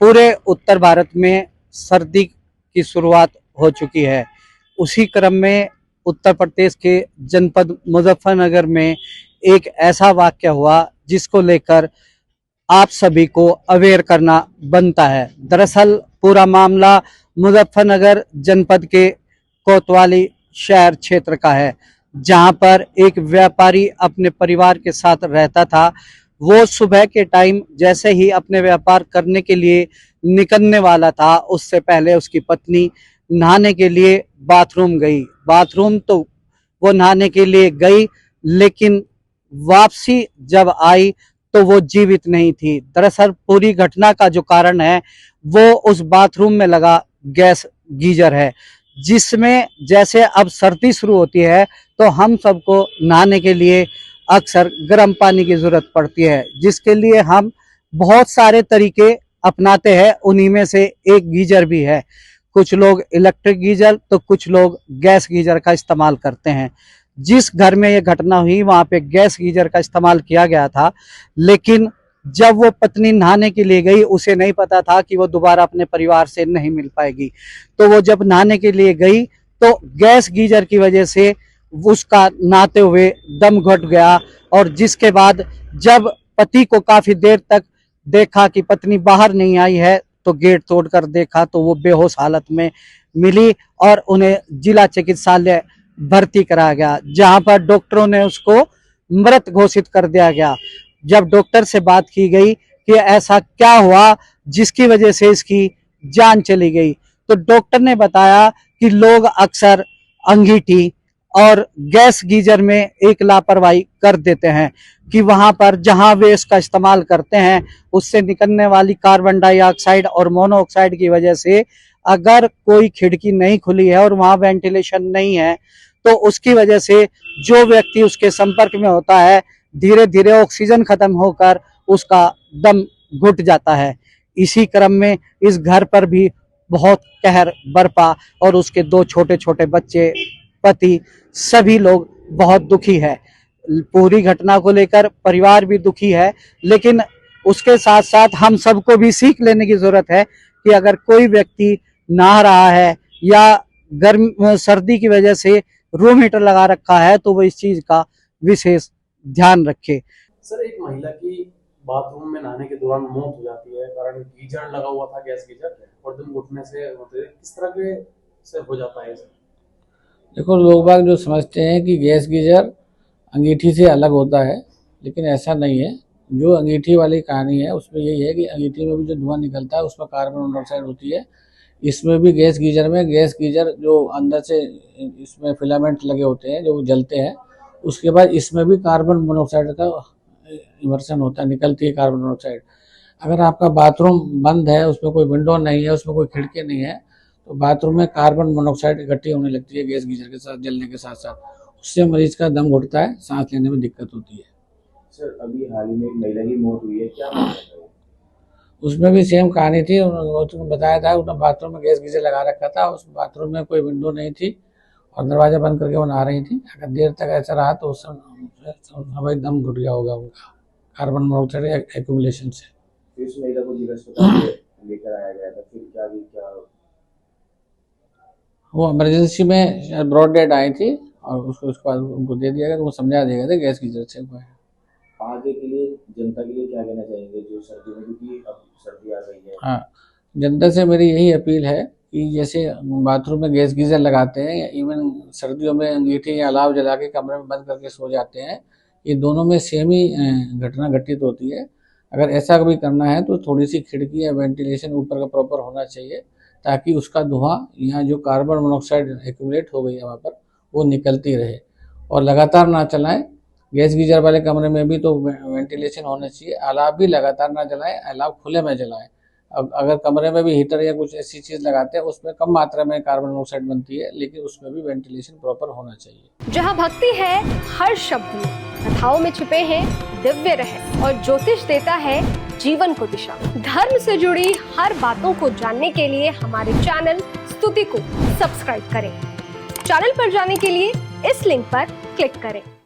पूरे उत्तर भारत में सर्दी की शुरुआत हो चुकी है। उसी क्रम में उत्तर प्रदेश के जनपद मुजफ्फरनगर में एक ऐसा वाक्य हुआ जिसको लेकर आप सभी को अवेयर करना बनता है। दरअसल पूरा मामला मुजफ्फरनगर जनपद के कोतवाली शहर क्षेत्र का है, जहां पर एक व्यापारी अपने परिवार के साथ रहता था। वो सुबह के टाइम जैसे ही अपने व्यापार करने के लिए निकलने वाला था, उससे पहले उसकी पत्नी नहाने के लिए बाथरूम गई। बाथरूम तो वो नहाने के लिए गई, लेकिन वापसी जब आई तो वो जीवित नहीं थी। दरअसल पूरी घटना का जो कारण है वो उस बाथरूम में लगा गैस गीजर है, जिसमें जैसे अब सर्दी शुरू होती है तो हम सबको नहाने के लिए अक्सर गर्म पानी की जरूरत पड़ती है, जिसके लिए हम बहुत सारे तरीके अपनाते हैं। उन्हीं में से एक गीजर भी है। कुछ लोग इलेक्ट्रिक गीजर तो कुछ लोग गैस गीजर का इस्तेमाल करते हैं। जिस घर में ये घटना हुई वहां पे गैस गीजर का इस्तेमाल किया गया था, लेकिन जब वो पत्नी नहाने के लिए गई उसे नहीं पता था कि वो दोबारा अपने परिवार से नहीं मिल पाएगी। तो वो जब नहाने के लिए गई तो गैस गीजर की वजह से उसका नहाते हुए दम घुट गया, और जिसके बाद जब पति को काफी देर तक देखा कि पत्नी बाहर नहीं आई है तो गेट तोड़कर देखा तो वो बेहोश हालत में मिली और उन्हें जिला चिकित्सालय भर्ती कराया गया, जहां पर डॉक्टरों ने उसको मृत घोषित कर दिया गया। जब डॉक्टर से बात की गई कि ऐसा क्या हुआ जिसकी वजह से इसकी जान चली गई, तो डॉक्टर ने बताया कि लोग अक्सर अंगीठी और गैस गीजर में एक लापरवाही कर देते हैं कि वहां पर जहां वे इसका इस्तेमाल करते हैं उससे निकलने वाली कार्बन डाइऑक्साइड और मोनोऑक्साइड की वजह से अगर कोई खिड़की नहीं खुली है और वहां वेंटिलेशन नहीं है तो उसकी वजह से जो व्यक्ति उसके संपर्क में होता है धीरे धीरे ऑक्सीजन खत्म होकर उसका दम घुट जाता है। इसी क्रम में इस घर पर भी बहुत कहर बरपा और उसके दो छोटे छोटे बच्चे, पति, सभी लोग बहुत दुखी है। पूरी घटना को लेकर परिवार भी दुखी है, लेकिन उसके साथ साथ हम सबको भी सीख लेने की जरूरत है कि अगर कोई व्यक्ति नहा रहा है या गर्म सर्दी की वजह से रूम हीटर लगा रखा है तो वो इस चीज का विशेष ध्यान रखे। सर, एक महिला की बाथरूम में नहाने के दौरान मौत हो जाती है, कारण गीजर लगा हुआ था, गैस गीजर, और दम घुटने से होते किस तरह के से हो जाता है सर? देखो, लोग बाग जो समझते हैं कि गैस गीजर अंगीठी से अलग होता है, लेकिन ऐसा नहीं है। जो अंगीठी वाली कहानी है उसमें यही है कि अंगीठी में भी जो धुआं निकलता है उसमें कार्बन मोनोऑक्साइड होती है। इसमें भी गैस गीजर में गैस गीजर जो अंदर से इसमें फिलामेंट लगे होते हैं जो जलते हैं, उसके बाद इसमें भी कार्बन मोनोऑक्साइड का इमर्शन होता है, निकलती है कार्बन मोनोऑक्साइड। अगर आपका बाथरूम बंद है, उसमें कोई विंडो नहीं है, उसमें कोई खिड़की नहीं है, तो बाथरूम में कार्बन मोनोऑक्साइड इकट्ठी होने लगती है गैस गीजर के साथ जलने के साथ साथ। उससे मरीज का दम घुटता है, सांस लेने में दिक्कत होती है। सर, अभी हाल ही में एक महिला की मौत हुई है, क्या मामला है? उसमें भी सेम कहानी थी। उन्होंने बताया था उन्होंने बाथरूम में गैस गीजर लगा रखा था, उस बाथरूम में कोई विंडो नहीं थी और दरवाजा बंद करके वो नहा रही थी। अगर देर तक ऐसा रहा तो उस समय दम घुट गया होगा उनका कार्बन मोनोऑक्साइड एक्यूमुलेशन से। फिर उस महिला को जिला अस्पताल लेकर आया गया था, फिर क्या वो इमरजेंसी में ब्रॉड डेड आई थी और उसको उसके बाद उनको दे दिया गया, तो वो समझा दिया गया था गैस गीजर से हुआ है। आगे के लिए जनता के लिए क्या कहना चाहेंगे जो सर्दी में, क्योंकि अब सर्दी आ गई है? हाँ, जनता से मेरी यही अपील है कि जैसे बाथरूम में गैस गीजर लगाते हैं या इवन सर्दियों में अंगीठी या अलाव जला के कमरे में बंद करके सो जाते हैं, ये दोनों में सेम ही घटना घटित होती है। अगर ऐसा कभी करना है तो थोड़ी सी खिड़की या वेंटिलेशन ऊपर का प्रॉपर होना चाहिए, ताकि उसका धुआं यहाँ जो कार्बन मोनोऑक्साइड एक्यूमुलेट हो गई है वहाँ पर वो निकलती रहे। और लगातार ना चलाएं। गैस गीजर वाले कमरे में भी तो वेंटिलेशन होना चाहिए। अलाव भी लगातार ना जलाएं, अलाव खुले में जलाएं। अब अगर कमरे में भी हीटर या कुछ ऐसी चीज़ लगाते हैं उसमें कम मात्रा में कार्बन मोनोऑक्साइड बनती है, लेकिन उसमें भी वेंटिलेशन प्रॉपर होना चाहिए। जहाँ भक्ति है हर शब्द में, कथाओं में छुपे हैं दिव्य रहस्य और ज्योतिष देता है जीवन को दिशा। धर्म से जुड़ी हर बातों को जानने के लिए हमारे चैनल स्तुति को सब्सक्राइब करें। चैनल पर जाने के लिए इस लिंक पर क्लिक करें।